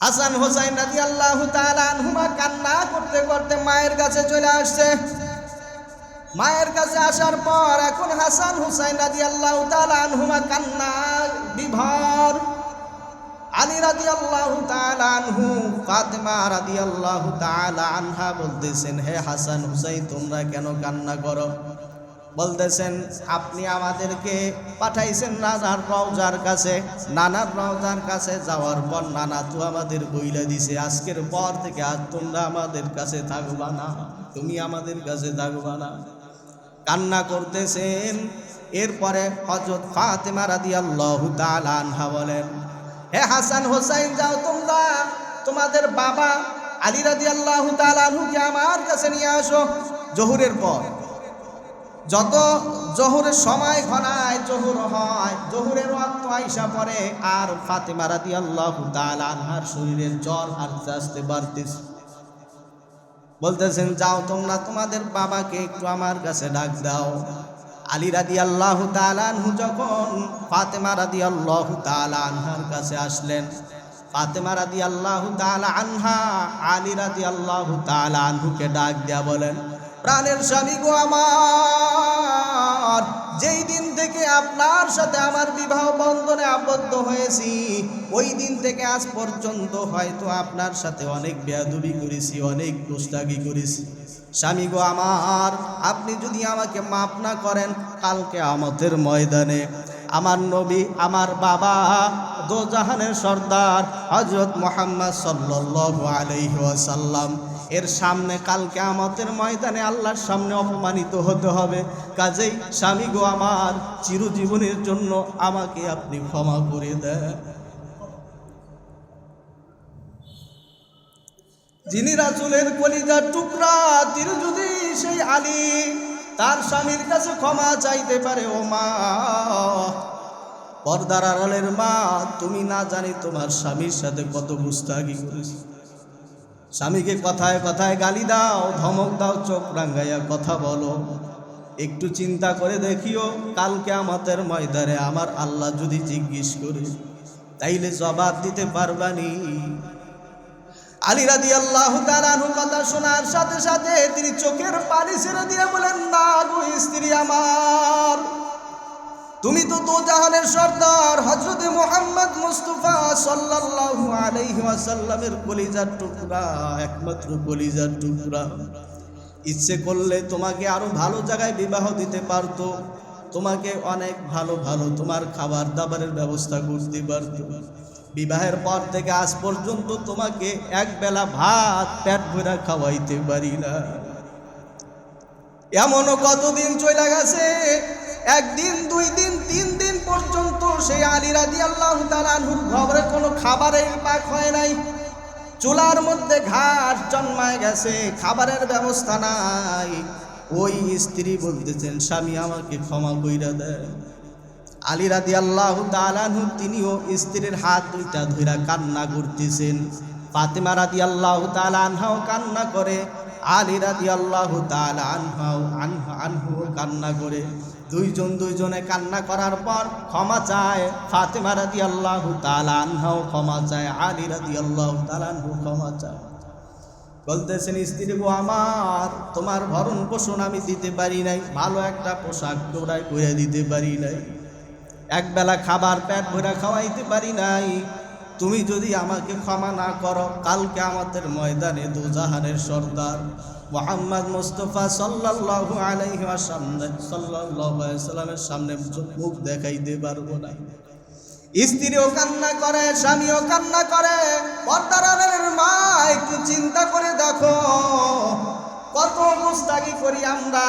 হাসান হোসাইন রাদিয়াল্লাহু তাআলা আনহুমা কান্না করতে করতে মায়ের কাছে চলে আসছে। মায়ের কাছে আসার পর এখন হাসান হুসাইন রাদিয়াল্লাহু তাআলা আনহুমা কান্না বিভোর। আলী রাদিয়াল্লাহু তাআলা আনহু, ফাতেমা রাদিয়াল্লাহু তাআলা আনহা বলতেছেন, হে হাসান হুসাইন তোমরা কেন কান্না করো? বলতেছেন, আপনি আমাদেরকে পাঠাইছেন নানার রওজার কাছে। নানার রওজার কাছে যাওয়ার পর নানা তো আমাদের বইলা দিছে আজকের পর থেকে আর তোমরা আমাদের কাছে থাকবা না, তুমি আমাদের কাছে থাকবা না। কান্না করতেছেন। এরপরে হযরত ফাতেমা রাদিয়াল্লাহু তাআলা আনহা বলেন, হে হাসান হোসাইন যাও তোমরা তোমাদের বাবা আলী রাদিয়াল্লাহু তাআলা আনহুকে আমার কাছে নিয়ে আসো। জোহরের পর যত জোহরের সময় ঘনায় জোহর হয়, জোহরের ওয়াক্ত আইসা পড়ে আর ফাতেমা রাদিয়াল্লাহু তাআলা আনহার শরীরের জ্বর আস্তে আস্তে বাড়তেছে। বলতেছেন, যাও তোমরা তোমাদের বাবাকে একটু আমার কাছে ডাক দাও। আলী রাদিয়াল্লাহু তাআলা আনহু যখন ফাতেমা রাদিয়াল্লাহু তাআলা আনহার কাছে আসলেন, ফাতেমা রাদিয়াল্লাহু তাআলা আনহা আলী রাদিয়াল্লাহু তাআলা আনহুকে ডাক দিয়া বলেন, প্রাণের স্বামী গো আমার, যেই দিন থেকে আপনার সাথে আমার বিবাহ বন্ধনে আবদ্ধ হয়েছি ওই দিন থেকে আজ পর্যন্ত হয়তো আপনার সাথে অনেক বেয়াদবি করেছি, অনেক গোস্তাগি করেছি। স্বামী গো আমার, আপনি যদি আমাকে মাফ না করেন, কালকে কিয়ামতের ময়দানে আমার নবী, আমার বাবা, দোজাহানের সর্দার হযরত মুহাম্মদ সাল্লাল্লাহু আলাইহি ওয়াসাল্লাম এর সামনে কালকে কিয়ামতের ময়দানে আল্লাহর সামনে অপমানিত হতে হবে। কাজেই স্বামী গো আমার, চিরজীবনের জন্য আমাকে আপনি ক্ষমা করে দেন। যিনি রাসূলের কলিজার টুকরা, তিনি যদি সেই আলী তার স্বামীর কাছে ক্ষমা চাইতে পারে, ও মা, পর্দার আড়ালের মা, তুমি না জানি তোমার স্বামীর সাথে কত গুস্তাগি করেছো। স্বামীকে কথায় কথায় গালি দাও, ধমক দাও, চোখ রাঙ্গাইয়া কথা বলো। একটু চিন্তা করে দেখিও, কালকে কিয়ামতের ময়দানে আমার আল্লাহ যদি জিজ্ঞেস করে, তাইলে জবাব দিতে পারবানি? আলী রাদিয়াল্লাহু তাআলা আনহু কথা শোনার সাথে সাথে তিনি চোখের পানি ছেড়ে দিয়ে বলেন, না গো স্ত্রী আমার, তুমি তো দোজাহানের সর্দার হযরত মুহাম্মদ মুস্তাফা সাল্লাল্লাহু আলাইহি ওয়াসাল্লামের কলিজার টুকরা, একমাত্র কলিজার টুকরা। ইচ্ছে করলে তোমাকে আরো ভালো জায়গায় বিবাহ দিতে পারতো, তোমাকে অনেক ভালো ভালো তোমার খাবার দাবারের ব্যবস্থা করতে পারতো। বিবাহের পর থেকে আজ পর্যন্ত তোমাকে এক বেলা ভাত পেট ভরে খাওয়াইতে পারি না। এমনও কতদিন চলে গেছে, একদিন, দুই দিন, 3 দিন পর্যন্ত সেই আলী রাদিয়াল্লাহু তাআলা আনহুর ঘরে কোনো খাবারের পাক হয় নাই। চুলার মধ্যে ঘাস জন্মায় গেছে, খাবারের ব্যবস্থা নাই। ওই স্ত্রী বলতেছেন, স্বামী আমাকে ক্ষমা কইরা দেন। আলী রাদিয়াল্লাহু তাআলা আনহু তিনিও স্ত্রীর হাত দুইটা ধইরা কান্না করতেছেন। ফাতেমা রাদিয়াল্লাহু তাআলা আনহাও কান্না করে, আলী রাদিয়াল্লাহু তাআলা আনহু কান্না করে। দুইজনে কান্না করার পর ক্ষমা চায়। ফাতেমা রাদিয়াল্লাহু তাআলা আনহাও ক্ষমা চায়, আলী রাদিয়াল্লাহু তাআলা আনহু ক্ষমা চায়। বলতেছেন, স্ত্রী গো আমার, তোমার ভরণ পোষণ আমি দিতে পারি নাই, ভালো একটা পোশাক জোড়ায় করে দিতে পারি নাই, একবেলা খাবার পেট ভরে খাওয়াইতে পারি নাই। তুমি যদি আমাকে ক্ষমা না করো, কালকে কিয়ামতের ময়দানে দোজাহানের সর্দার মুহাম্মদ মুস্তাফা সাল্লাল্লাহু আলাইহি ওয়াসাল্লামের সামনে মুখ দেখাইতে পারবো না। স্ত্রীও কান্না করে, স্বামীও কান্না করে। পর্দার আড়ালের মা, একটু চিন্তা করে দেখো, কত গোস্তাগি করি আমরা,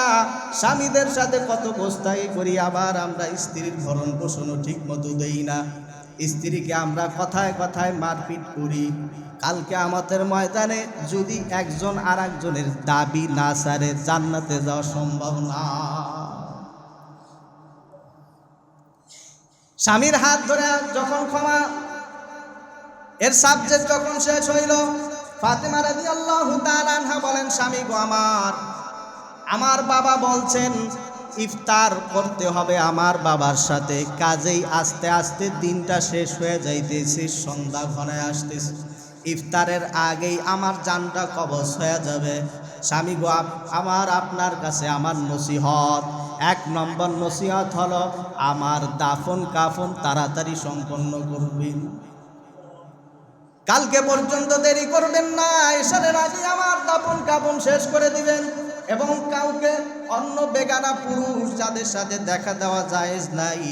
স্বামীদের সাথে কত গোস্তাগি করি, আবার আমরা স্ত্রীর ভরণ পোষণও ঠিক মতো দেই না। স্ত্রীকে আমরা কথায় কথায় মারপিট করি। কালকে কিয়ামতের ময়দানে যদি একজন আর একজনের দাবি না সারে, জান্নাতে যাওয়া সম্ভব না। স্বামীর হাত ধরে যখন ক্ষমা এর সাবজেক্ট যখন শেষ হইল, ফাতেমা রাদিয়াল্লাহু তাআলা আনহা বলেন, স্বামী গো আমার বাবা বলছেন ইফতার করতে হবে আমার বাবার সাথে, কাজেই আস্তে আস্তে দিনটা শেষ হয়ে যাইতেছে, সন্ধ্যা ঘনায় আসতেছে। ইফতারের আগেই আমার জানটা কবজ হয়ে যাবে। স্বামী গো, আমার আপনার কাছে আমার নসিহত, 1 নম্বর নসিহত হলো আমার দাফন কাফন তাড়াতাড়ি সম্পন্ন করবেন। কালকে পর্যন্ত দেরি করবেন না, এশারের আগে আমার দাফন কাফন শেষ করে দিবেন। এবং কাউকে অন্য বেগানা পুরুষ যাদের সাথে দেখা দেওয়া জায়েজ নাই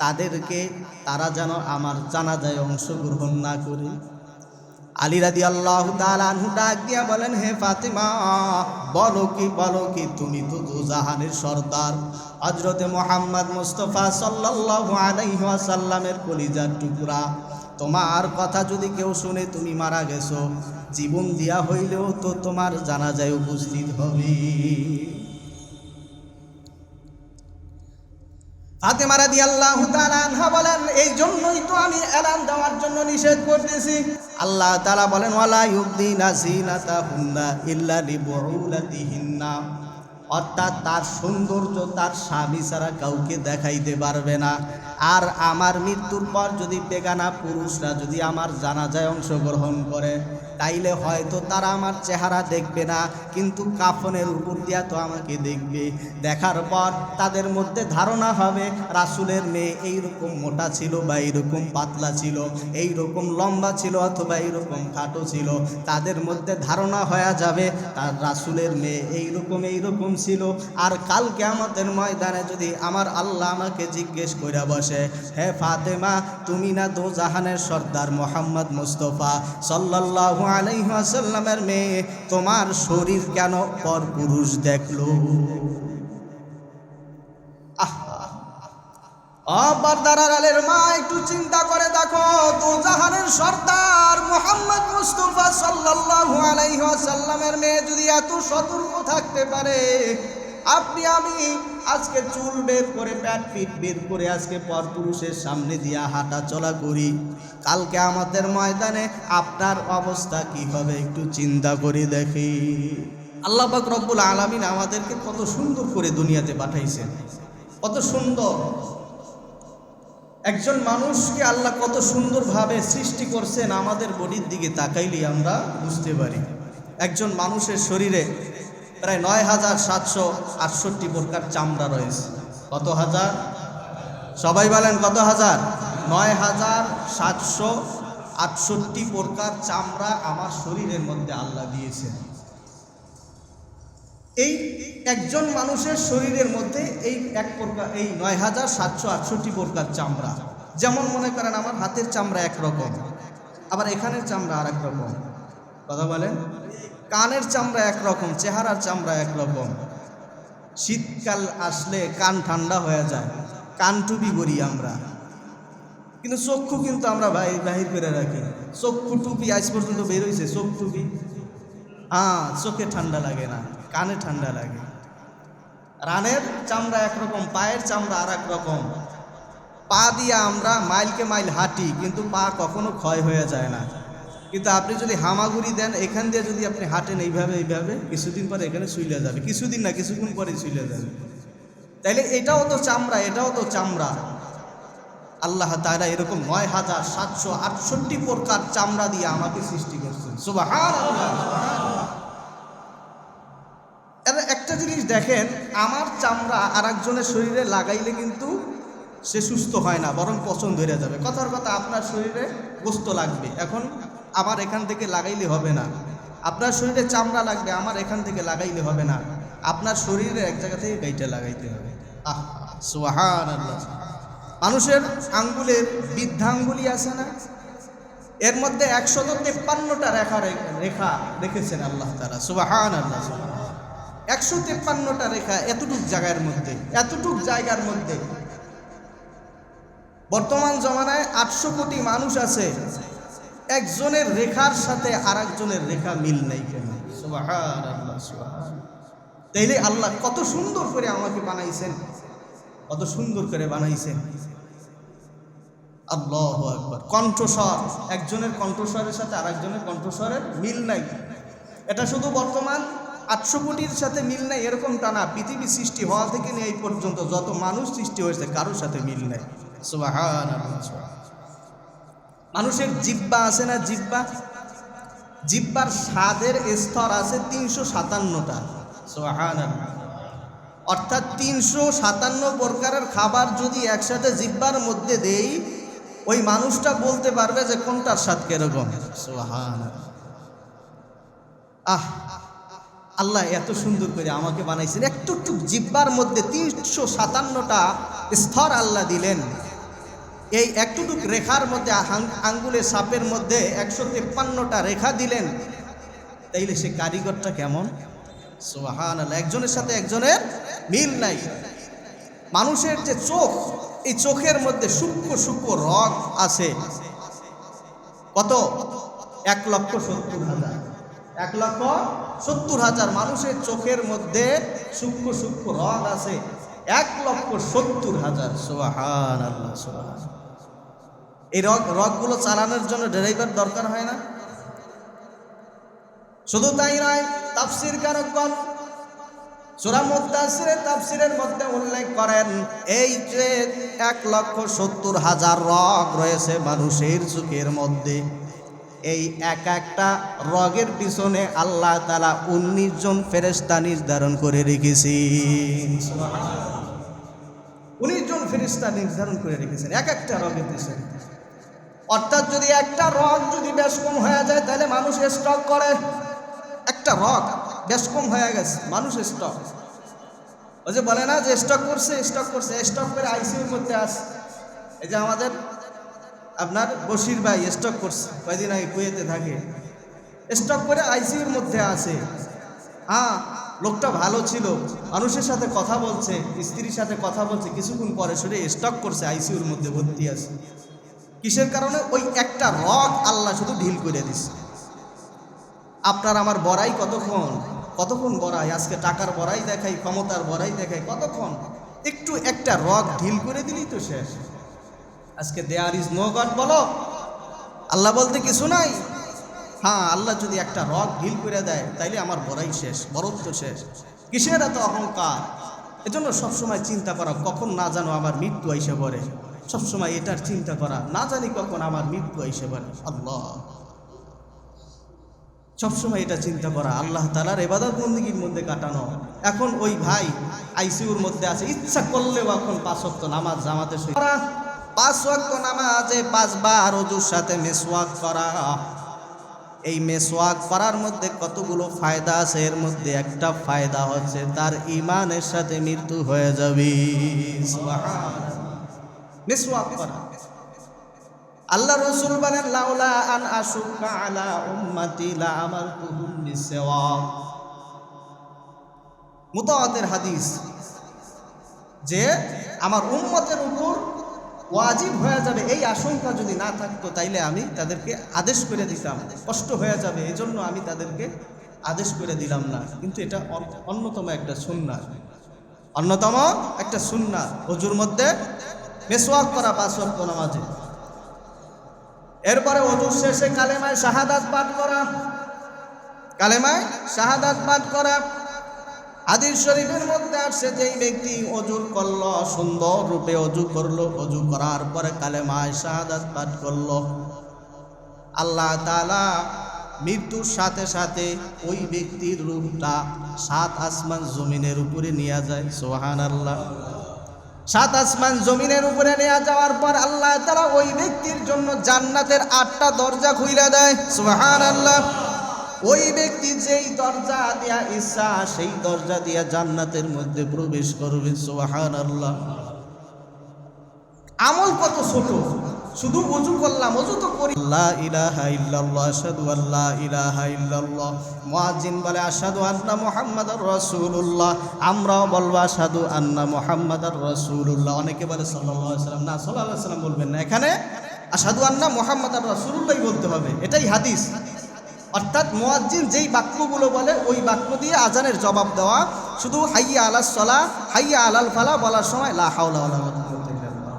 তাদেরকে তারা যেন আমার জানাজায় অংশগ্রহণ না করে। আলী রাদিয়াল্লাহু তাআলা আনহু ডাক দিয়া বলেন, হে ফাতেমা, বলো কি তুমি তো দুজাহানের সর্দার, হযরতে মুহাম্মদ মুস্তাফা সাল্লাল্লাহু আলাইহি ওয়াসাল্লামের কলিজার টুকরা। তোমার কথা যদি কেউ শুনে তুমি মারা গেছো, জীবন দিয়া হইলেও তো তোমার জানাজায় উপস্থিত হবে। ফাতেমা রাদিয়াল্লাহু তাআলা আনহা বলেন, এই জন্যই তো আমি এলান দেওয়ার জন্য নিষেধ করতেছি। আল্লাহ তাআলা বলেন, ওয়ালা ইউবদিনা যিনাতাহুন্না ইল্লা লিবুউলাতিহিন্না, অর্থাৎ তার সৌন্দর্য তার স্বামী ছাড়া কাউকে দেখাইতে পারবে না। আর আমার মৃত্যুর পর যদি বেগানা পুরুষরা যদি আমার জানাজায় অংশগ্রহণ করে, তাইলে হয়তো তারা আমার চেহারা দেখবে না, কিন্তু কাফনের উপর দিয়া তো আমাকে দেখবে। দেখার পর তাদের মধ্যে ধারণা হবে রাসূলের মেয়ে এইরকম মোটা ছিল বা এইরকম পাতলা ছিল, এইরকম লম্বা ছিল অথবা এইরকম খাটো ছিল। তাদের মধ্যে ধারণা হয়ে যাবে তার রাসূলের মেয়ে এইরকম ছিল। আর কাল কিয়ামতের ময়দানে যদি আমার আল্লাহ আমাকে জিজ্ঞেস কইরা বসে, হে ফাতেমা, তুমি না দোজাহানের সর্দার মুহাম্মদ মুস্তাফা সাল্লাল্লাহু আলাইহি ওয়াসাল্লামের মেয়ে, তোমার শরীর কেন পরপুরুষ দেখলো? বারদারার আলের মা, একটু চিন্তা করে দেখো, দোজাহানের সর্দার মুহাম্মদ মুস্তাফা সাল্লাল্লাহু আলাইহি ওয়াসাল্লামের মেয়ে যদি এত সতর্ক থাকতে পারে, আপনি আমি আজকে চুল বের করে পেট পিট বের করে আজকে পরপুরুষের সামনে দিয়া হাঁটা চলা করি, কালকে আমাদের ময়দানে আপনার অবস্থা কি হবে একটু চিন্তা করে দেখি। আল্লাহ পাক রব্বুল আলামিন আমাদেরকে কত সুন্দর করে দুনিয়াতে পাঠাইছেন, কত সুন্দর একজন মানুষকে আল্লাহ কত সুন্দরভাবে সৃষ্টি করছেন। আমাদের বডির দিকে তাকাইলে আমরা বুঝতে পারি একজন মানুষের শরীরে প্রায় ৯,৭৬৮ প্রকার চামড়া রয়েছে। কত হাজার? সবাই বলেন কত হাজার? ৯,৭৬৮ প্রকার চামড়া আমার শরীরের মধ্যে আল্লাহ দিয়েছেন। এই একজন মানুষের শরীরের মধ্যে এই ৯,৭৬৮ প্রকার চামড়া। যেমন মনে করেন আমার হাতের চামড়া একরকম, আবার এখানের চামড়া আর একরকম। কথা বলেন, কানের চামড়া একরকম, চেহারার চামড়া একরকম। শীতকাল আসলে কান ঠান্ডা হয়ে যায়, কান টুপি করি আমরা, কিন্তু চক্ষু কিন্তু আমরা বাহির করে রাখি। চক্ষু টুপি আজ পর্যন্ত বের হয়েছে, চোখ টুপি। চোখে ঠান্ডা লাগে না, কানে ঠান্ডা লাগে। রানের চামড়া একরকম, পায়ের চামড়া আর একরকম। পা দিয়ে আমরা মাইলকে মাইল হাঁটি, কিন্তু পা কখনো ক্ষয় হয়ে যায় না। কিন্তু আপনি যদি হামাগুড়ি দেন, এখান দিয়ে যদি আপনি হাঁটেন এইভাবে কিছুদিন পরে এখানে শুইলে যাবে, কিছুদিন না কিছুক্ষণ পরে শুইলে যাবে। তাইলে এটাও তো চামড়া, এটাও তো চামড়া। আল্লাহ তাআলা এরকম ৯,৭৬৮ প্রকার চামড়া দিয়ে আমাকে সৃষ্টি করছেন। সুবহানাল্লাহ। একটা জিনিস দেখেন, আমার চামড়া আর একজনের শরীরে লাগাইলে কিন্তু সে সুস্থ হয় না, বরং পছন্দ হয়ে যাবে। কথার কথা, আপনার শরীরে গোস্ত লাগবে, এখন আমার এখান থেকে লাগাইলে হবে না। আপনার শরীরে চামড়া লাগবে, আমার এখান থেকে লাগাইলে হবে না। আপনার শরীরে এক জায়গা থেকে গাইটা লাগাইতে হবে। সুবহানাল্লাহ। মানুষের আঙ্গুলের বৃদ্ধাঙ্গুলি আছে না, এর মধ্যে ১৫৩টা রেখা রেখেছেন আল্লাহ তাআলা। সুবহানাল্লাহ। ১৫৩টা রেখা এতটুক জায়গার মধ্যে বর্তমান জমানায় ৮০০ কোটি মানুষ আছে, একজনের রেখার সাথে আর একজনের রেখা মিল নেই কেন? সুবহানাল্লাহ, সুবহানাল্লাহ। তাইলে আল্লাহ কত সুন্দর করে আমাকে বানাইছেন, কত সুন্দর করে বানাইছেন। আল্লাহু আকবার। কণ্ঠস্বর, একজনের কণ্ঠস্বরের সাথে আর একজনের কণ্ঠস্বরের মিল নাই। এটা শুধু বর্তমান ৮০০ কোটির সাথে মিল নাই এরকমটা না, পৃথিবী সৃষ্টি হওয়া থেকে নিয়ে এই পর্যন্ত যত মানুষ সৃষ্টি হয়েছে কারোর সাথে মিল নাই। সুবহানাল্লাহ। মানুষের জিহ্বা আছে না, জিহ্বা, জিহ্বার স্বাদের স্তর আছে ৩৫৭টা। সুবহানাল্লাহ। অর্থাৎ ৩৫৭ প্রকারের খাবার যদি একসাথে জিহ্বার মধ্যে দেই, ওই মানুষটা বলতে পারবে যে কোনটার স্বাদ কিরকম। সুবহানাল্লাহ। আল্লাহ এত সুন্দর করে আমাকে বানাইছেন, একটু জিহ্বার মধ্যে ৩৫৭টা স্তর আল্লাহ দিলেন। এই একটুটুক রেখার মধ্যে আঙ্গুলের সাপের মধ্যে ১৫৩টা রেখা দিলেন, তাইলে সে কারিগরটা কেমন। সুবহানাল্লাহ। একজনের সাথে একজনের মিল নাই। মানুষের যে চোখ, এই চোখের মধ্যে সূক্ষ্ম সূক্ষ্ম রগ আছে কত? ১,৭০,০০০। ১,৭০,০০০ মানুষের চোখের মধ্যে সূক্ষ্ম সূক্ষ্ম রগ আছে ১,৭০,০০০। সুবহানাল্লাহ, সুবহানাল্লাহ। এই রগগুলো চালানোর জন্য ড্রাইভার দরকার হয় না? শুধু তাই নয়, তাফসীরকারগণ সূরা মুদ্দাসসিরের তাফসীরের মধ্যে উল্লেখ করেন, এই যে ১,৭০,০০০ রগ রয়েছে মানুষের চোখের মধ্যে, এই একটা রগের পিছনে আল্লাহ তাআলা ১৯ জন ফেরেশতা নির্ধারণ করে রেখেছেন। ১৯ জন ফেরেশতা নির্ধারণ করে রেখেছেন একটা রগের পিছনে। অর্থাৎ যদি একটা রগ যদি বেশ কম হয়ে যায়, তাহলে মানুষ স্ট্রোক করে। একটা রগ বেশ কম হয়ে গেছে, মানুষ স্ট্রোক। ওই যে বলে না যে স্ট্রোক করছে, স্ট্রোক করে আইসিইউর মধ্যে আছে। এই যে আমাদের আপনার বশির ভাই স্ট্রোক করছে, কয়দিন আগে কুয়েতে থাকে, স্ট্রোক করে আইসিইউর মধ্যে আছে। লোকটা ভালো ছিল, মানুষের সাথে কথা বলছে, স্ত্রীর সাথে কথা বলছে, কিছুক্ষণ পরে শুনে স্ট্রোক করছে, আইসিইউর মধ্যে ভর্তি আছে। কিসের কারণে? ওই একটা রগ আল্লাহ শুধু ঢিল করে দিছে। আপনার আমার বড়াই কতক্ষণ বড়াই, আজকে টাকার বড়াই দেখাই, ক্ষমতার বড়াই দেখাই, কতক্ষণ? একটু একটা রগ ঢিল করে দিলেই তো শেষ। আজকে দেয়ার ইজ নো গড বলো, আল্লাহ বলতে কিছু নাই। আল্লাহ যদি একটা রগ ঢিল করে দেয়, তাইলে আমার বড়াই শেষ, বরত্ব শেষ। কিসের এত অহংকার? এজন্য সবসময় চিন্তা করা, কখন না জানো আমার মৃত্যু আইসে পড়ে। সবসময় এটার চিন্তা করা, না জানি কখন আমার মৃত্যু আইসে পড়ে। আল্লাহ সবসময় এটা চিন্তা করা, আল্লাহ তাআলার ইবাদত বন্দেগীর মধ্যে কাটানো। এখন ওই ভাই আইসিইউর মধ্যে আছে, ইচ্ছা করলেও এখন ৫ ওয়াক্ত নামাজ জামাতে সহিত ৫ ওয়াক্ত নামাজে ৫ বার ওযুর সাথে মেসওয়াক করা। এই মেসওয়াক করার মধ্যে কতগুলো ফায়দা আছে, এর মধ্যে একটা ফায়দা হচ্ছে তার ঈমানের সাথে মৃত্যু হয়ে যাবে। সুবহানাল্লাহ। মেসওয়াক করা, আল্লাহ রাসূল বলেন, লাউলা আন আশুক্কা আলা উম্মতি লা আমারতুহুম বিসওয়াক। মুতাওয়াতির হাদিস, যে আমার উম্মতের উপর ওয়াজিব হয়ে যাবে এই আশঙ্কা যদি না থাকতো, তাইলে আমি তাদেরকে আদেশ করে দিতাম। কষ্ট হয়ে যাবে, এজন্য আমি তাদেরকে আদেশ করে দিলাম না। কিন্তু এটা অন্যতম একটা সুন্নাত, ওযুর মধ্যে মেসওয়াক করা ৫ ওয়াক্ত নামাজে। এরপরে ওযুর শেষে কালেমায়ে শাহাদাত পাঠ করা। হাদিস শরীফের মধ্যে আসছে, যেই ব্যক্তি ওযু করলো, সুন্দর রূপে ওযু করলো, ওযু করার পরে কালেমায়ে শাহাদাত পাঠ করলো, আল্লাহ তাআলা মৃত্যুর সাথে সাথে ওই ব্যক্তির রূহটা ৭ আসমান জমিনের উপরে নিয়ে যায়। সুবহানাল্লাহ। ৭ আসমান জমিনের উপরে নিয়ে যাওয়ার পর আল্লাহ তাআলা ওই ব্যক্তির জন্য জান্নাতের ৮টা দরজা খুলে দেয়। সুবহানাল্লাহ। ওই ব্যক্তি যেই দরজা দিয়া ইচ্ছা সেই দরজা দিয়া জান্নাতের মধ্যে প্রবেশ করবে। সুবহানাল্লাহ। আমল কত ছোট, শুধু ওযু করলাম, ওযু তো করি। লা ইলাহা ইল্লাল্লাহ, আশহাদু আল্লা ইলাহা ইল্লাল্লাহ। মুয়াজ্জিন বলে আশহাদু আন্না মুহাম্মাদার রাসূলুল্লাহ, আমরাও বলবো আশহাদু আন্না মুহাম্মাদার রাসূলুল্লাহ। অনেকে বলে সাল্লাল্লাহু আলাইহি ওয়াসাল্লাম, না সাল্লাল্লাহু আলাইহি ওয়াসাল্লাম বলবেন না, এখানে আশহাদু আন্না মুহাম্মাদার রাসূলুল্লাহই বলতে হবে, এটাই হাদিস। অর্থাৎ মুয়াজ্জিন যেই বাক্যগুলো বলে ওই বাক্য দিয়ে আজানের জবাব দেওয়া। শুধু হাইয়া আলাস সালাহ, হাইয়া আলাল ফালাহ বলার সময় লা হাওলা ওয়ালা কুওয়াতা ইল্লা বিল্লাহ।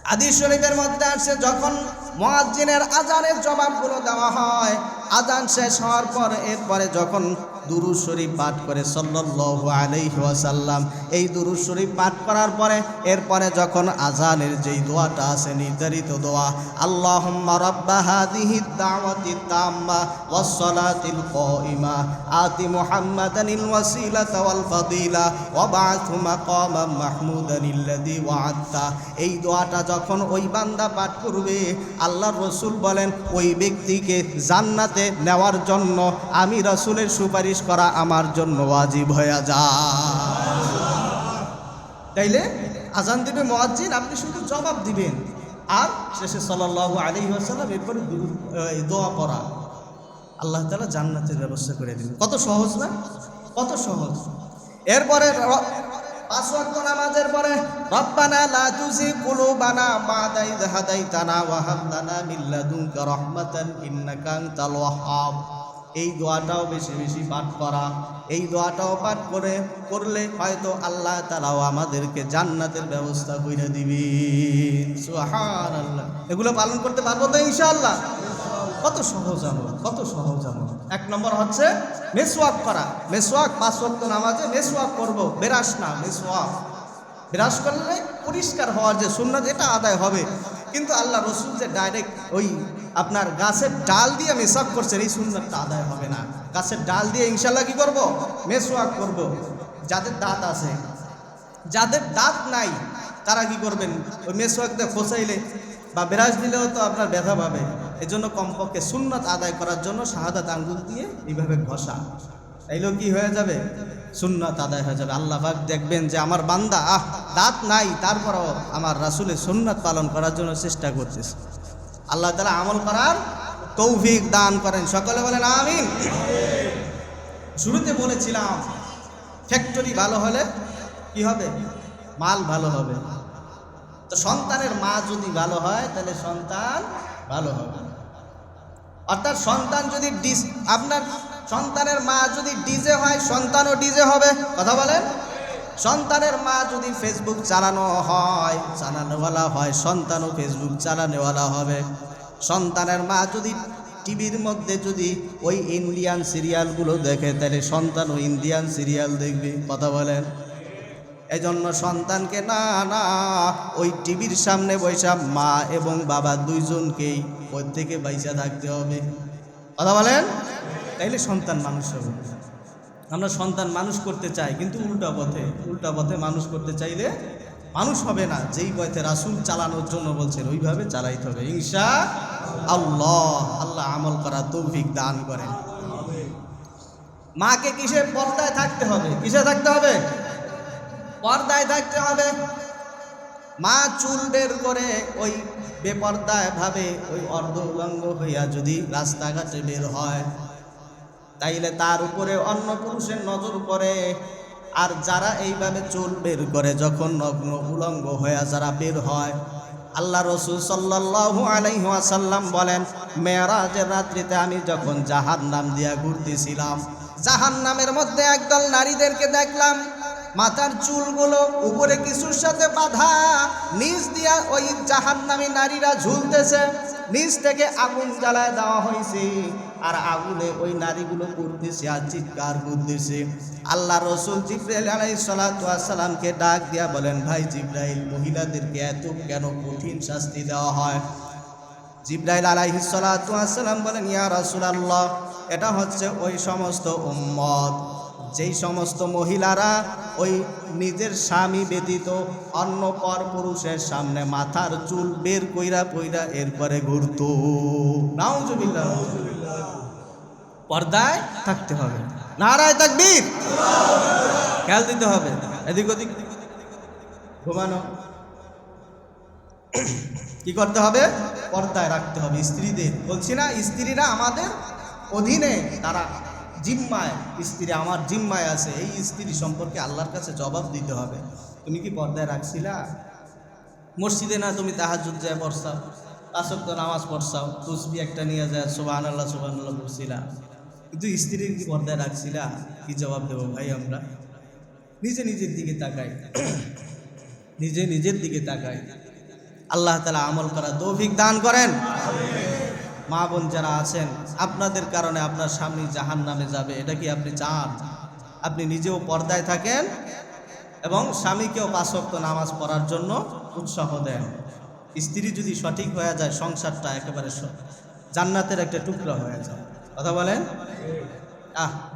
হাদিস শরীফের মধ্যে আছে, যখন মুয়াজ্জিনের আজানের জবাবগুলো দেওয়া হয়, আজান শেষ হওয়ার পর এরপরে যখন দুরূদ শরীফ পাঠ করে সাল্লাল্লাহু আলাইহি ওয়াসাল্লাম। এই দুরূদ শরীফ পাঠ করার পরে এরপরে যখন আজানের যেই দোয়াটা আছে নির্ধারিত দোয়া, আল্লাহুম্মা রাব্বা হাযিহিদ দাওয়াতিত তাম্মা ওয়াস সালাতিল কাইমা আতি মুহাম্মাদানিল ওয়াসিলাতা ওয়াল ফাদিলা ওয়া বা'থু মাকামান মাহমুদানিল্লাযী ওয়া'আদতা। এই দোয়াটা যখন ওই বান্দা পাঠ করবে, আল্লাহর রাসূল বলেন ওই ব্যক্তিকে জান্নাতে নেওয়ার জন্য আমি রাসূলের সুপারিশ করা আমার জন্য ওয়াজিব হয়ে যায়। তাইলে আজান দিবে মুয়াজ্জিন, আপনি শুধু জবাব দিবেন আর শেষে সাল্লাল্লাহু আলাইহি ওয়াসাল্লাম এরপরে দোয়া পড়া, আল্লাহ তাআলা জান্নাতের ব্যবস্থা করে দিবেন। কত সহজ না? কত সহজ। এরপরে 5 ওয়াক্ত নামাজের পরে রব্বানা লা তুযিগ কুলুবানা বা'দা ইয হাদাইতানা ওয়া হাব লানা মিন লাদুনকা রাহমাতান ইন্নাকা আনতাল ওয়াহ্হাব। এই দোয়াটাও বেশি বেশি পাঠ করা। এই দোয়াটাও পাঠ করলে হয়তো আল্লাহ তাআলাও আমাদেরকে জান্নাতের ব্যবস্থা করে দিবেন। সুবহানাল্লাহ। এগুলো পালন করতে পারবো তো ইনশাআল্লাহ? কত সহজ আমল, কত সহজ আমল। 1 নম্বর হচ্ছে মেসওয়াক করা। মেসওয়াক 5 ওয়াক্ত নামাজে মেসওয়াক করব, বেরাস না, মেসওয়াক। বিরাজ করলে পরিষ্কার হওয়ার যে সুন্নাত এটা আদায় হবে, কিন্তু আল্লাহ রসুল যে ডাইরেক্ট ওই আপনার গাছের ডাল দিয়ে মেসওয়াক করছেন এই সুন্নাতটা আদায় হবে না। গাছের ডাল দিয়ে ইনশাল্লাহ কি করব? মেসওয়াক করব। যাদের দাঁত আছে, যাদের দাঁত নাই তারা কি করবেন? ওই মেসওয়াক দিয়ে খোঁচাইলে বা বিরাজ দিলেও তো আপনার ব্যথা পাবে। এই জন্য কমপক্ষে সুন্নাত আদায় করার জন্য শাহাদাত আঙ্গুল দিয়ে এইভাবে ঘষা, তাইলেও কি হয়ে যাবে? সুন্নাত আদায় হয়ে যাবে। আল্লাহ পাক দেখবেন যে আমার বান্দা দাঁত নাই, তারপরও আমার রাসূলের সুন্নাত পালন করার জন্য চেষ্টা করতেছে। আল্লাহ তাআলা আমল করার তৌফিক দান করেন। সকলে বলেন আমিন। শুরুতে বলেছিলাম ফ্যাক্টরি ভালো হলে কি হবে? মাল ভালো হবে। তো সন্তানের মা যদি ভালো হয় তাহলে সন্তান ভালো হবে। অর্থাৎ সন্তান যদি আপনার সন্তানের মা যদি ডিজে হয়, সন্তানও ডিজে হবে। কথা বলেন। সন্তানের মা যদি ফেসবুক চালানোওয়ালা হয়, সন্তানও ফেসবুক চালানোওয়ালা হবে। সন্তানের মা যদি টিভির মধ্যে যদি ওই ইন্ডিয়ান সিরিয়ালগুলো দেখে, তাহলে সন্তানও ইন্ডিয়ান সিরিয়াল দেখবে। কথা বলেন। এই জন্য সন্তানকে না ওই টিভির সামনে বৈশা মা এবং বাবা দুইজনকেই প্রত্যেকে বাইসা থাকতে হবে। কথা বলেন। তাইলে সন্তান মানুষ হবে। আমরা সন্তান মানুষ করতে চাই, কিন্তু উল্টা পথে মানুষ করতে চাইলে মানুষ হবে না। যেই পথে রাসূল চালানোর জন্য বলছেন ওইভাবে চালাইতে হবে ইনশাআল্লাহ। আল্লাহ আমল করা তৌফিক দান করেন। মাকে কিসে? পর্দায় থাকতে হবে। কিসে থাকতে হবে? পর্দায় থাকতে হবে। মা চুল বের করে ওই বেপর্দায় ভাবে ওই অর্ধ উলঙ্গ হইয়া যদি রাস্তাঘাটে বের হয়, তাইলে তার উপরে অন্য পুরুষের নজর পড়ে। আর যারা এইভাবে চুল বের করে যখন নগ্ন উলঙ্গ হইয়া যারা বের হয়, আল্লাহ রসুল সাল্লাল্লাহু আলাইহি ওয়াসাল্লাম বলেন, মেরাজের রাত্রিতে আমি যখন জাহান্নাম দিয়া ঘুরতেছিলাম, জাহান্নামের মধ্যে একদল নারীদেরকে দেখলাম, মাথার চুলগুলো উপরে কিছুর সাথে বাঁধা, নিচ দিয়া ওই জাহান্নামী নারীরা ঝুলতেছে। নিচ থেকে আগুন জ্বালায় দেওয়া হয়েছে, আর আগুনে ওই নারীগুলো করতেছে আর চিৎকার করতেছে। আল্লাহ রসুল জিবরাইল আলাইহিস সালাতু ওয়াস সালামকে ডাক দিয়া বলেন, ভাই জিবরাইল, মহিলাদেরকে এত কেন কঠিন শাস্তি দেওয়া হয়? জিবরাইল আলাইহিস সালাতু ওয়াস সালাম বলেন, ইয়া রাসূলুল্লাহ, এটা হচ্ছে ওই সমস্ত উম্মত যেই সমস্ত মহিলারা ওই নিজের স্বামী ব্যতীত অন্য পর পুরুষের সামনে মাথার চুল বের কইরা এরপরে ঘুরত। নাউজুবিল্লাহ। পর্দায় থাকতে হবে। নারায়ে তাকবীর। খেয়াল দিতে হবে। এদিক ওদিক ঘুমানো কি করতে হবে? পর্দায় রাখতে হবে। স্ত্রীদের বলছি না, স্ত্রীরা আমাদের অধীনে, তারা জিম্মায়, স্ত্রী আমার জিম্মায় আছে। এই স্ত্রী সম্পর্কে আল্লাহর কাছে জবাব দিতে হবে। তুমি কি পর্দায় রাখছিলা? মসজিদে না তুমি তাহাজ্জুদ যায় পড়ছাও, 5 ওয়াক্ত নামাজ পড়ছাও, তাসবিহ একটা নিয়ে যায় সুবহানাল্লাহ সুবহানাল্লাহ পড়ছিলা, কিন্তু স্ত্রীর কি পর্দায় রাখছিলা? কি জবাব দেবো ভাই? আমরা নিজের দিকে তাকাই, নিজের দিকে তাকাই। আল্লাহ তাআলা আমল করা তৌফিক দান করেন। মা বোন যারা আছেন, আপনাদের কারণে আপনার স্বামী জাহান্নামে যাবে, এটা কি আপনি চান? আপনি নিজেও পর্দায় থাকেন এবং স্বামীকেও 5 ওয়াক্ত নামাজ পড়ার জন্য উৎসাহ দেন। স্ত্রী যদি সঠিক হয়ে যায়, সংসারটা একেবারে জান্নাতের একটা টুকরা হয়ে যায়। কথা বলেন?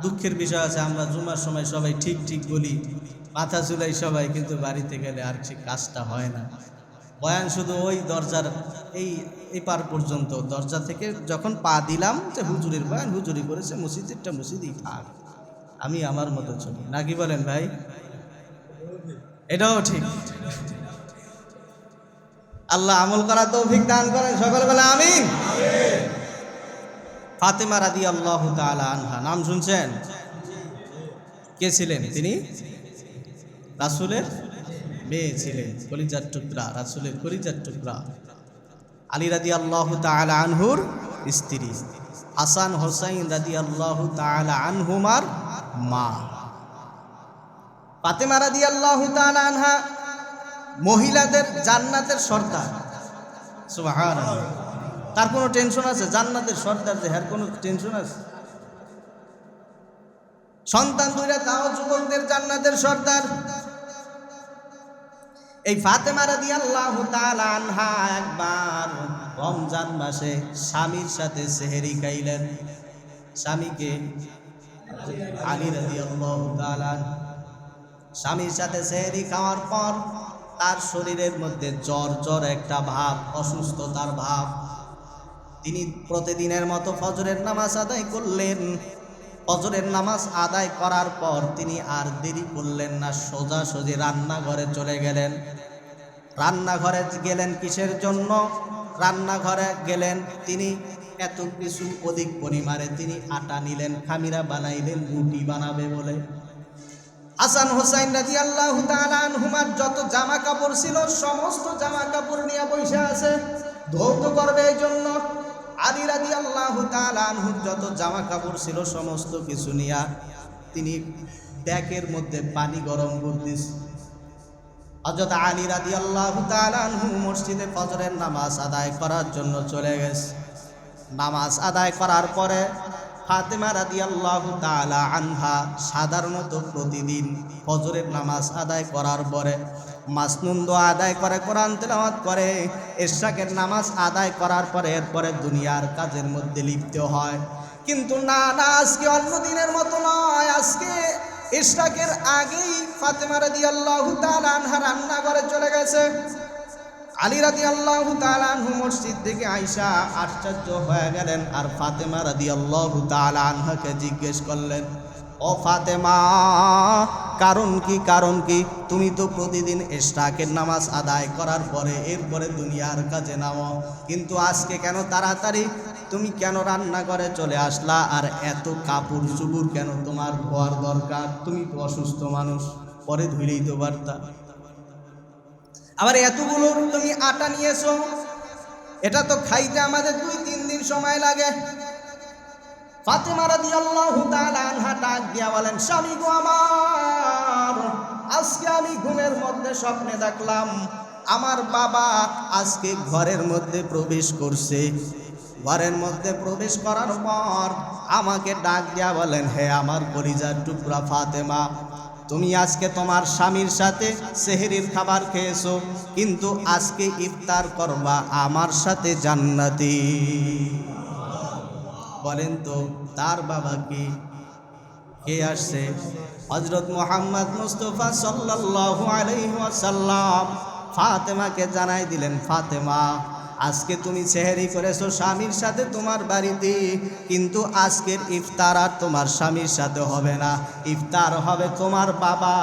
দুঃখের বিষয় আছে, আমরা জুমার সময় সবাই ঠিক ঠিক বলি, মাথা চুলাই সবাই, কিন্তু বাড়িতে গেলে আর ঠিক কাজটা হয় না। বয়ান শুধু ওই দরজার এই পার পর্যন্ত, দরজা থেকে যখন পা দিলাম যে হুজুরের বয়ান, হুজুরি করেছে, মসজিদেরটা মসজিদেই থাক, আমি আমার মতো চলি, নাকি বলেন ভাই? এটাও ঠিক। আল্লাহ আমল করার তৌফিক দান করেন, সকলে বলে আমিন। ফাতেমা রাদিয়াল্লাহু তাআলা আনহা, নাম শুনছেন? কে ছিলেন তিনি? রাসূলের মেয়ে ছিলেন, কলিজার টুকরা, রাসূলের কলিজার টুকরা। আলী রাদিয়াল্লাহু তাআলা আনহুর স্ত্রী, হাসান হোসাইন রাদিয়াল্লাহু তাআলা আনহুমার মা। ফাতেমা রাদিয়াল্লাহু তাআলা আনহা মহিলাদের জান্নাতের সর্দার। সুবহানাল্লাহ। তার কোনো টেনশন আছে? জান্নাতের সর্দার যে, এর কোনো টেনশন আছে? সন্তান দুইটা, তাও যুবকদের জান্নাতের সর্দার। এই ফাতেমা রাদিয়াল্লাহু তাআলা আনহা একবার রমজান মাসে স্বামীর সাথে সেহরি খাইলেন। স্বামীকে আলী রাদিয়াল্লাহু তাআলা, স্বামীর সাথে সেহরি খাওয়ার পর তার শরীরের মধ্যে জ্বর জ্বর একটা ভাব, অসুস্থতার ভাব। তিনি প্রতিদিনের মতো ফজরের নামাজ আদায় করলেন। ফজরের নামাজ আদায় করার পর তিনি আর দেরি করলেন না, সোজাসুজি রান্নাঘরে চলে গেলেন। রান্নাঘরে গেলেন কিসের জন্য? রান্নাঘরে গেলেন তিনি এত কিছু অধিক পরিমাণে তিনি আটা নিলেন, খামিরা বানাইলেন, রুটি বানাবে বলে। হাসান হোসাইন রাদিয়াল্লাহু তাআলা আনহুমার যত জামা কাপড় ছিল, সমস্ত জামা কাপড় নিয়ে বসে আছে, ধৌত করবে এই জন্য। আলী রাদিয়াল্লাহু তাআলা আনহুর যত জামা কাপড় ছিল, সমস্ত কিছু নিয়ে তিনি ডেকের মধ্যে পানি গরম করতেন। হযরত আলী রাদিয়াল্লাহু তাআলা আনহু মসজিদে ফজরের নামাজ আদায় করার জন্য চলে গেছে। নামাজ আদায় করার পরে ফাতেমা রাদিয়াল্লাহু তাআলা আনহা সাধারণত প্রতিদিন ফজরের নামাজ আদায় করার পরে মাসনুন দোয়া আদায় করে, কোরআন তেলাওয়াত করে, ইশরাকের নামাজ আদায় করার পরে এরপরে দুনিয়ার কাজের মধ্যে লিপ্ত হয়। কিন্তু না, আজকে অন্য দিনের মতো নয়। আজকে ইশরাকের আগেই ফাতেমা রাদিয়াল্লাহু তাআলা আনহা রান্নাঘরে চলে গেছে। আলী রাদিয়াল্লাহু তাআলা আনহু মসজিদ থেকে আয়েশা আশ্চর্য হয়ে গেলেন, আর ফাতেমা রাদিয়াল্লাহু তাআলা আনহাকে জিজ্ঞেস করলেন, ও ফাতেমা, কারণ কি? কারণ কি? তুমি তো প্রতিদিন ইশরাকের নামাজ আদায় করার পরে এরপরে দুনিয়ার কাজে নামো, কিন্তু আজকে কেন তাড়াতাড়ি তুমি কেন রান্নাঘরে চলে আসলা? আর এত কাপড় চুপড় কেন তোমার ধোয়ার দরকার? তুমি তো অসুস্থ মানুষ, পরে ধুইলেই তো পারতা। আবার এতগুলো তুমি আটা নিয়েছো, এটা তো খাইতে আমাদের 2-3 দিন সময় লাগে। ফাতেমা রাদিয়াল্লাহু তাআলা আনহা ডাক দিয়া বলেন, স্বামী গো আমার, আজকে আমি ঘুমের মধ্যে স্বপ্নে দেখলাম আমার বাবা আজকে ঘরের মধ্যে প্রবেশ করছে। ঘরের মধ্যে প্রবেশ করার পর আমাকে ডাক দিয়া বলেন, হে আমার কলিজার টুকরা ফাতেমা, তুমি আজকে তোমার স্বামীর সাথে সেহরির খাবার খেয়েছো, কিন্তু আজকে ইফতার করবা আমার সাথে জান্নাতি। বলেন তো তার বাবা কে আসছে? হযরত মুহাম্মদ মুস্তাফা সাল্লাল্লাহু আলাইহি ওয়াসাল্লাম ফাতেমাকে জানাই দিলেন, ফাতেমা, আজকে তুমি সেহরি করেছো স্বামীর সাথে তোমার বাড়িতে, কিন্তু আজকের ইফতার আর তোমার স্বামীর সাথে হবে না, ইফতার হবে তোমার বাবা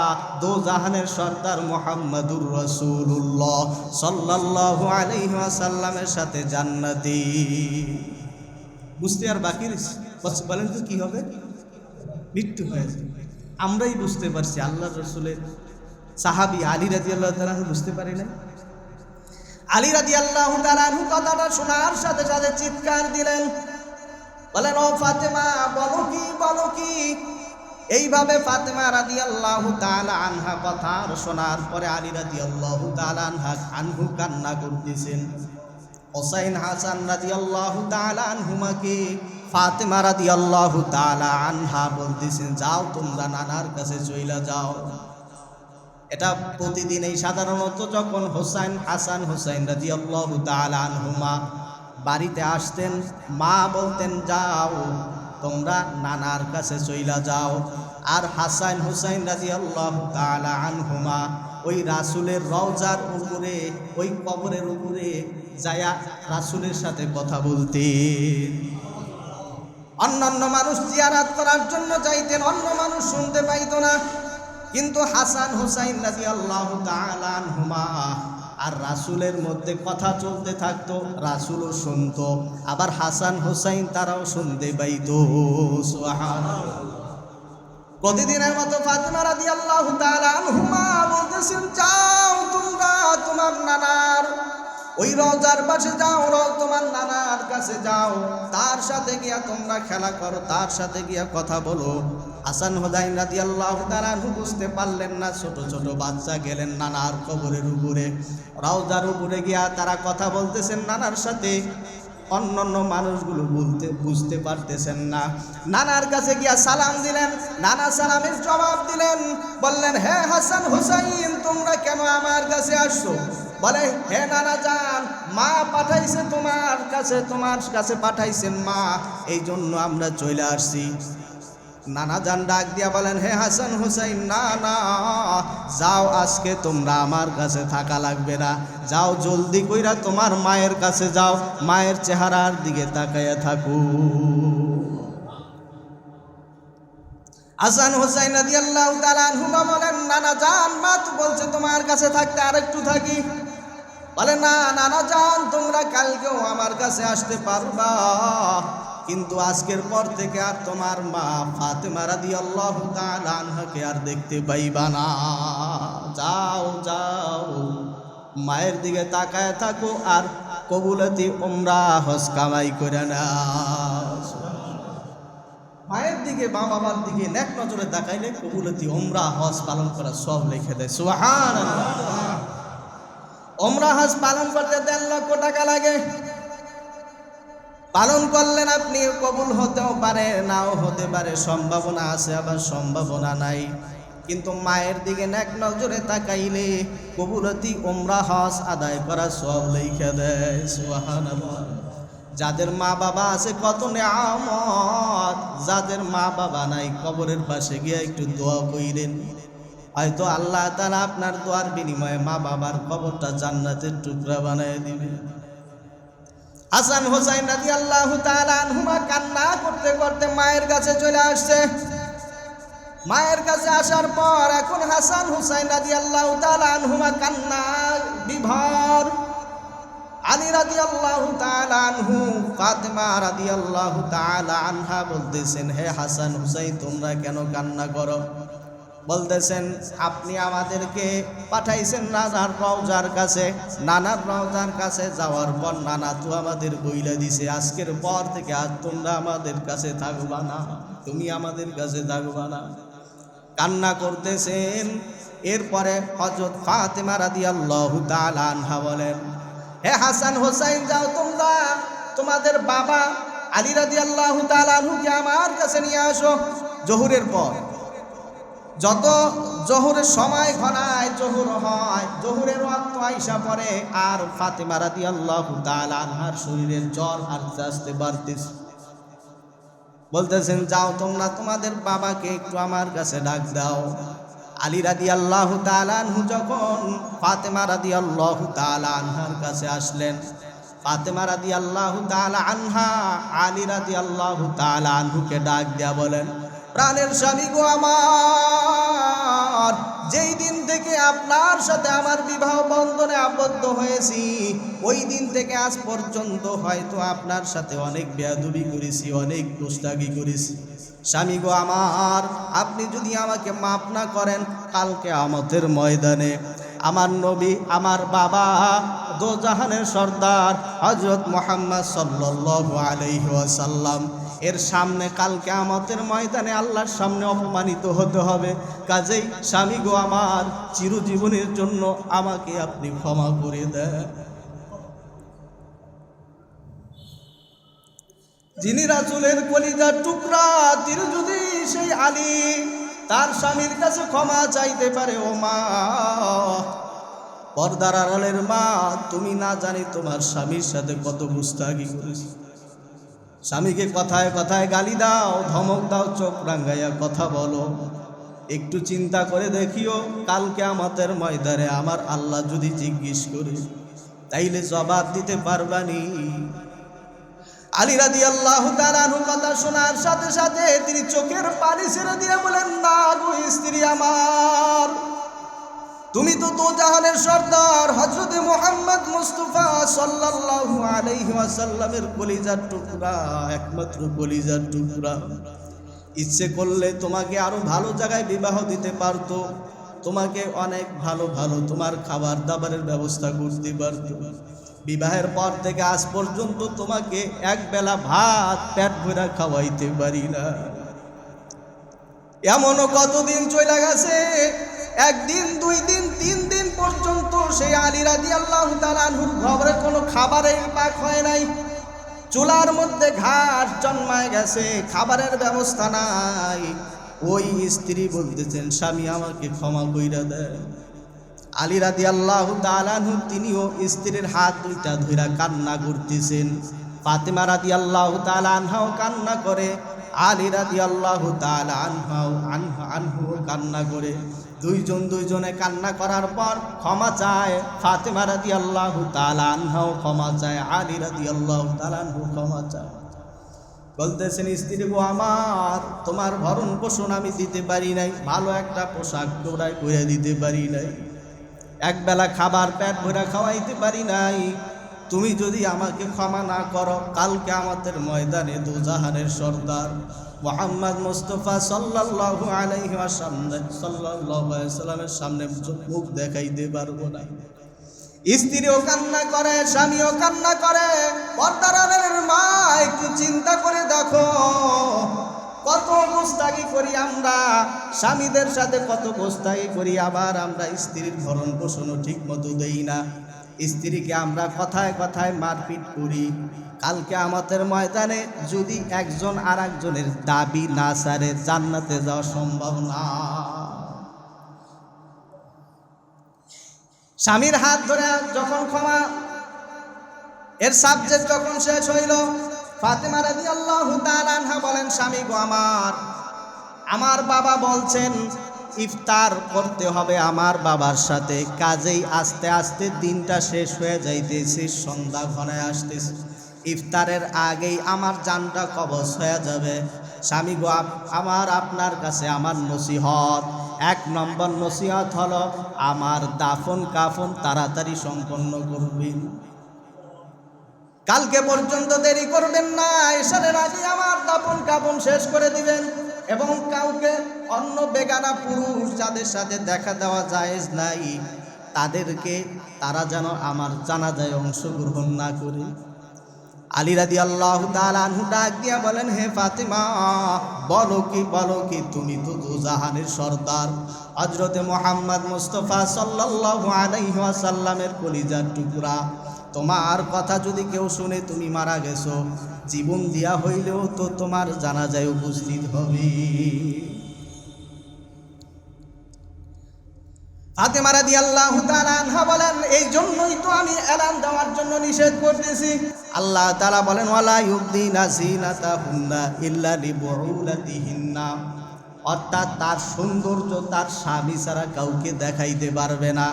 দোজাহানের সর্দার মুহাম্মদুর রাসূলুল্লাহ সাল্লাল্লাহু আলাইহি ওয়াসাল্লামের সাথে জান্নাতি। বুঝতে আর বাকি রয়েছে? বলেন তো কি হবে? মৃত্যু হয়েছে। আমরাই বুঝতে পারছি, আল্লাহর রাসূলের সাহাবী আলী রাদিয়াল্লাহু তাআলা বুঝতে পারি না। আলী রাদিয়াল্লাহু তাআলা কথাটা শোনার সাথে সাথে চিৎকার দিলেন, বলেন, ও ফাতেমা, বলো কি? এইভাবে ফাতেমা রাদিয়াল্লাহু তাআলা আনহা কথা শোনার পরে আলী রাদিয়াল্লাহু তাআলা আনহু কান্না করতেছেন। হোসাইন হাসান রাদিয়াল্লাহু তাআলা আনহুমাকে ফাতেমা রাদিয়াল্লাহু তাআলা আনহা বলতেছেন, যাও তোমরা নানার কাছে চইলা যাও। এটা প্রতিদিন এই সাধারণত যখন হোসাইন হাসান হোসাইন রাদিয়াল্লাহু তাআলা আনহুমা বাড়িতে আসতেন, মা বলতেন যাও তোমরা নানার কাছে চইলা যাও। আর হাসান হোসাইন রাদিয়াল্লাহু তাআলা আনহুমা ওই রাসূলের রওজার উপরে, ওই কবরের উপরে যায়া রাসূলের সাথে কথা বলতেন। অন্যান্য মানুষ জিয়ারত করার জন্য যাইতেন, অন্য মানুষ শুনতে পাইতো না, কিন্তু হাসান হোসাইন রাদিয়াল্লাহু তাআলা আনহুমা আর রাসূলের মধ্যে কথা চলতে থাকতো, রাসূলও শুনতো, আবার হাসান হোসাইন তারাও শুনতে পাইতো। সুবহানাল্লাহ। প্রতিদিনের মতো ফাতেমা রাদিয়াল্লাহু তাআলা আনহুমা বলতেছেন, যাও তোমরা তোমার নানার ওই রওজার পাশে যাও, তোমার নানার কাছে যাও, তার সাথে গিয়া তোমরা খেলা করো, তার সাথে গিয়া কথা বলো। হাসান হোসাইন রাদিয়াল্লাহু তাআলা বুঝতে পারলেন না, ছোট ছোট বাচ্চা গেলেন নানার কবরের উপরে, রওজার উপরে গিয়া তারা কথা বলতেছেন নানার সাথে। অন্যান্য মানুষগুলো বুঝতে পারতেছেন না। নানার কাছে গিয়া সালাম দিলেন, নানা সালামের জবাব দিলেন, বললেন, হে হাসান হোসাইন তোমরা কেন আমার কাছে আসছো? বলে, হে নানা যান, মা পাঠাইছে তোমার কাছে পাঠাইছেন মা, এই জন্য আমরা চলে আসছি। নানা যান ডাক দিয়া বলেন, হে হাসান হোসাইন, না না, যাও আজকে তোমরা আমার কাছে থাকা লাগবে না, যাও জলদি কইরা তোমার মায়ের কাছে যাও, মায়ের চেহারার দিকে তাকাইয়া থাকো। হাসান হোসাইন রাদিয়াল্লাহু তাআলা আনহুমা বলেন, নানা যান, মা তো বলছে তোমার কাছে থাকতে, আরেকটু থাকি। বলে, না নানা যান, তোমরা কালকেও আমার কাছে আসতে পারবা, কিন্তু আজকের পর থেকে আর তোমার মা ফাতেমা রাদিয়াল্লাহু তাআলা আনহাকে আর দেখতে পাইবা না। যাও যাও, মায়ের দিকে তাকায় থাকো আর কবুলতি উমরা হজ কামাই করে নাও। মায়ের দিকে, মা বাবার দিকে নেক নজরে তাকাইলে কবুলতি উমরা হজ পালন করা সব লিখে দেয়। সুবহানাল্লাহ। উমরা হজ পালন করতে 1.5 লক্ষ টাকা লাগে। পালন করলেন আপনি, কবুল হতেও পারে নাও হতে পারে, সম্ভাবনা আছে আবার সম্ভাবনা নাই, কিন্তু মায়ের দিকে নেক নজরে তাকাইলে কবুলতি উমরা হজ আদায় করা সব লিখে দেয়। সুবহানাল্লাহ। যাদের মা বাবা আছে কত নেয়ামত, যাদের মা বাবা নাই কবরের পাশে গিয়ে একটু দোয়া কইরেন, হয়তো আল্লাহ তাআলা আপনার দোয়ার বিনিময়ে মা বাবার কবরটা জান্নাতের টুকরা বানায় দিবে। হাসান হোসাইন রাদিয়াল্লাহু তাআলা আনহুমা কান্না করতে করতে মায়ের কাছে চলে আসছে। মায়ের কাছে আসার পর এখন হাসান হোসাইন রাদিয়াল্লাহু তাআলা আনহুমা কান্না বিভোর। আলী রাদিয়াল্লাহু তাআলা আনহু, ফাতেমা রাদিয়াল্লাহু তাআলা আনহা বলতেছেন, হে হাসান হোসাইন তোমরা কেন কান্না করো? বলতেছেন, আপনি আমাদেরকে পাঠাইছেন নানার রওজার কাছে, নানার রওজার কাছে যাওয়ার পর নানা তো আমাদের বইলা দিছে, আজকের পর থেকে আর তোমরা আমাদের কাছে থাকবা না, তুমি আমাদের কাছে থাকবা না। কান্না করতেছেন। এরপরে হযরত ফাতেমা রাদিয়াল্লাহু তাআলা আনহা বলেন, হে হাসান হোসাইন যাও তোমরা তোমাদের বাবা আলী রাদিয়াল্লাহু তাআলা আনহুকে আমার কাছে নিয়ে আসো। জোহরের পর যত জোহরের সময় ঘনায়, জোহর হয়, জোহরের ওয়াক্ত আইসা পড়ে, আর ফাতেমা রাদিয়াল্লাহু তাআলা আনহার শরীরের জ্বর আস্তে আস্তে বাড়তেছে। বলতেছেন, যাও তোমরা তোমাদের বাবাকে একটু আমার কাছে ডাক দাও। আলী রাদিয়াল্লাহু তাআলা আনহু যখন ফাতেমা রাদিয়াল্লাহু তাআলা আনহার কাছে আসলেন, ফাতেমা রাদিয়াল্লাহু তাআলা আনহা আলী রাদিয়াল্লাহু তাআলা আনহুকে ডাক দিয়া বলেন, প্রাণের স্বামী গো আমার, যেই দিন থেকে আপনার সাথে আমার বিবাহ বন্ধনে আবদ্ধ হয়েছি, ওই দিন থেকে আজ পর্যন্ত হয়তো আপনার সাথে অনেক বেয়াদবি করেছি, অনেক দুষ্টাগি করেছি। স্বামী গো আমার, আপনি যদি আমাকে মাফ না করেন, কালকে কিয়ামতের ময়দানে আমার নবী, আমার বাবা, দোজাহানের সর্দার হযরত মুহাম্মদ সাল্লাল্লাহু আলাইহি ওয়াসাল্লাম এর সামনে কালকে কিয়ামতের ময়দানে আল্লাহর সামনে অপমানিত হতে হবে। কাজেই স্বামী গো আমার, চিরজীবনের জন্য আমাকে আপনি ক্ষমা করে দেন। যিনি রাসূলের কলিজার টুকরা, তিনি যদি সেই আলী তার স্বামীর কাছে ক্ষমা চাইতে পারে, ও মা, পর্দার আড়ালের মা, তুমি না জানি তোমার স্বামীর সাথে কত গুস্তাখি করেছি। স্বামীকে কথায় কথায় গালি দাও, ধমক দাও, চোখ রাঙ্গাইয়া কথা বলো। একটু চিন্তা করে দেখিও, কালকে আমাদের ময়দানে আমার আল্লাহ যদি জিজ্ঞেস করে, তাইলে জবাব দিতে পারবানি? আলী রাদিয়াল্লাহু তাআলা আনহু কথা শোনার সাথে সাথে তিনি চোখের পানি ছেড়ে দিয়ে বলেন, না গো স্ত্রী আমার, তুমি তো দোজাহানের সর্দার হযরতে মুহাম্মদ মুস্তাফা সাল্লাল্লাহু আলাইহি ওয়াসাল্লামের কলিজার টুকরা, একমাত্র কলিজার টুকরা। ইচ্ছে করলে তোমাকে আরো ভালো জায়গায় বিবাহ দিতে পারতো, তোমাকে অনেক ভালো ভালো তোমার খাবার দাবারের ব্যবস্থা করতে পারতো। বিবাহের পর থেকে আজ পর্যন্ত তোমাকে এক বেলা ভাত পেট ভরা খাওয়াইতে পারি না। এমনও কতদিন চলে গেছে, একদিন, 2 দিন, 3 দিন পর্যন্ত সেই আলী রাদিয়াল্লাহু তাআলা আনহুর ঘরে কোনো খাবারের পাক হয় নাই। চুলার মধ্যে ঘাস জন্মায় গেছে, খাবারের ব্যবস্থা নাই। ওই স্ত্রী বলতেছেন, স্বামী আমাকে ক্ষমা কইরা দেয়। আলী রাদিয়াল্লাহু তাআলা আনহু তিনিও স্ত্রীর হাত দুইটা ধইরা কান্না করতেছেন। ফাতেমা রাদিয়াল্লাহু তাআলা আনহাও কান্না করে, আলী রাদিয়াল্লাহু তাআলা আনহু কান্না করে। দুইজনে কান্না করার পর ক্ষমা চায়। ফাতেমা রাদিয়াল্লাহু তাআলা আনহাও ক্ষমা চায়, আলী রাদিয়াল্লাহু তাআলা আনহু ক্ষমা চায়। বলতেছেন, স্ত্রী গো আমার, তোমার ভরণ পোষণ আমি দিতে পারি নাই, ভালো একটা পোশাক জোড়ায় করে দিতে পারি নাই, একবেলা খাবার পেট ভরা খাওয়াইতে পারি নাই। তুমি যদি আমাকে ক্ষমা না করো, কালকে আমাদের ময়দানে দোজাহানের সর্দার মুহাম্মদ মুস্তাফা সাল্লাল্লাহু আলাইহি ওয়াসাল্লামের সামনে মুখ দেখাইতে পারবো না। স্ত্রীও কান্না করে, স্বামীও কান্না করে। পর্দার আড়ালের মা, একটু চিন্তা করে দেখো, কত গোস্তাগি করি আমরা, স্বামীদের সাথে কত গোস্তাগি করি, আবার আমরা স্ত্রীর ভরণ পোষণও ঠিক মতো দেই না। স্ত্রীকে আমরা কথায় কথায় মারপিট করি। কালকে আমাদের ময়দানে যদি একজন আর একজনের দাবি না সারে, জান্নাতে যাওয়া সম্ভব না। স্বামীর হাত ধরে যখন ক্ষমা এর সাবজেক্ট যখন শেষ হইল, ফাতেমা রাদিয়াল্লাহু তাআলা আনহা বলেন, স্বামী গো আমার বাবা বলছেন ইফতার করতে হবে আমার বাবার সাথে, কাজেই আস্তে আস্তে দিনটা শেষ হয়ে যাইতেছে, সন্ধ্যা ঘনায় আসতেছে, ইফতারের আগেই আমার জানটা কবজ হয়ে যাবে। স্বামী গো আমার আপনার কাছে আমার নসিহত, 1 নম্বর নসিহত হলো আমার দাফন কাফন তাড়াতাড়ি সম্পন্ন করবেন। কালকে পর্যন্ত দেরি করবেন না, এশারের আগে আমার দাফন কাফন শেষ করে দিবেন। এবং কাউকে অন্য বেগানা পুরুষ যাদের সাথে দেখা দেওয়া জায়েজ নাই, তারা যেন আমার জানাজায় অংশগ্রহণ না করে। আলী রাদিয়াল্লাহু তাআলা আনহু ডাক দিয়া বলেন, হে ফাতেমা, বলো কি, তুমি তো দোজাহানের সর্দার হযরতে মুহাম্মদ মুস্তাফা সাল্লাল্লাহু আলাইহি ওয়াসাল্লামের কলিজার টুকরা, তোমার কথা যদি কেউ শুনে তুমি মারা গেছো, জীবন দিয়া হইলেও তো তোমার জানাজায় উপস্থিত হবে। ফাতেমা রাদিয়াল্লাহু তাআলা আনহা বলেন, এই জন্যই তো আমি এলান দেওয়ার জন্য নিষেধ করতেছি। আল্লাহ তাআলা বলেন, ওয়ালা ইউবদিনা যিনাতাহুন্না ইল্লা লিবুউলাতিহিন্না, অর্থাৎ তার সৌন্দর্য তার স্বামী ছাড়া কাউকে দেখাইতে পারবে না।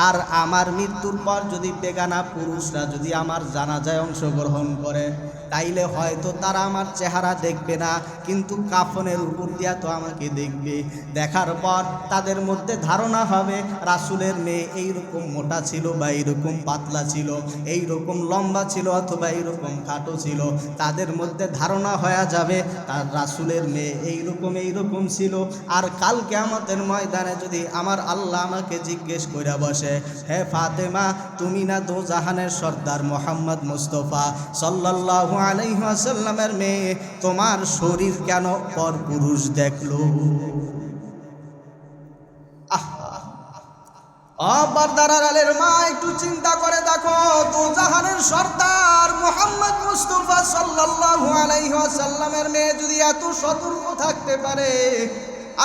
আর আমার মৃত্যুর পর যদি বেগানা পুরুষরা যদি আমার জানাজায় অংশগ্রহণ করে, তাইলে হয়তো তারা আমার চেহারা দেখবে না, কিন্তু কাফনের উপর দিয়া তো আমাকে দেখবে। দেখার পর তাদের মধ্যে ধারণা হবে রাসূলের মেয়ে এইরকম মোটা ছিল বা এইরকম পাতলা ছিল, এইরকম লম্বা ছিল অথবা এইরকম খাটো ছিল। তাদের মধ্যে ধারণা হয়ে যাবে তার রাসূলের মেয়ে এইরকম ছিল। আর কাল কিয়ামতের ময়দানে যদি আমার আল্লাহ আমাকে জিজ্ঞেস কইরা বসে, হে ফাতেমা, তুমি না দোজাহানের সর্দার মুহাম্মদ মুস্তাফা সাল্লাল্লাহু আলাইহি ওয়াসাল্লামের মেয়ে, তোমার শরীর কেন পর পুরুষ দেখলো? পর্দার আলের মা একটু চিন্তা করে দেখো, দোজাহানের সর্দার মুহাম্মদ মুস্তাফা সাল্লাল্লাহু আলাইহি ওয়াসাল্লামের মেয়ে যদি এত সতর্ক থাকতে পারে,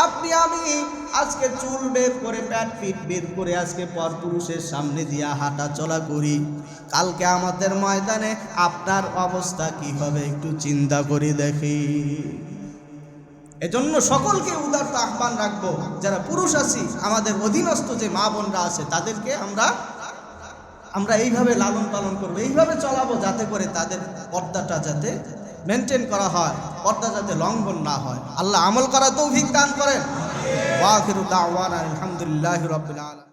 আপনি আমি আজকে চুল বের করে প্যাট পিট বের করে আজকে পরপুরুষের সামনে দিয়া হাঁটা চলা করি, কালকে আমাদের ময়দানে আপনার অবস্থা কি হবে একটু চিন্তা করে দেখি। এজন্য সকলকে উদারত আহ্বান রাখবো, যারা পুরুষ আছি আমাদের অধীনস্থ যে মা বোনরা আছে তাদেরকে আমরা এইভাবে লালন পালন করবো, এইভাবে চলাবো যাতে করে তাদের পর্দাটা যাতে মেনটেন করা হয়, পর্দা যাতে লঙ্ঘন না হয়। আল্লাহ আমল করা তৌফিক দান করেন। ওয়া আখিরু দাওয়ানা আলহামদুলিল্লাহি রাব্বিল আলামিন।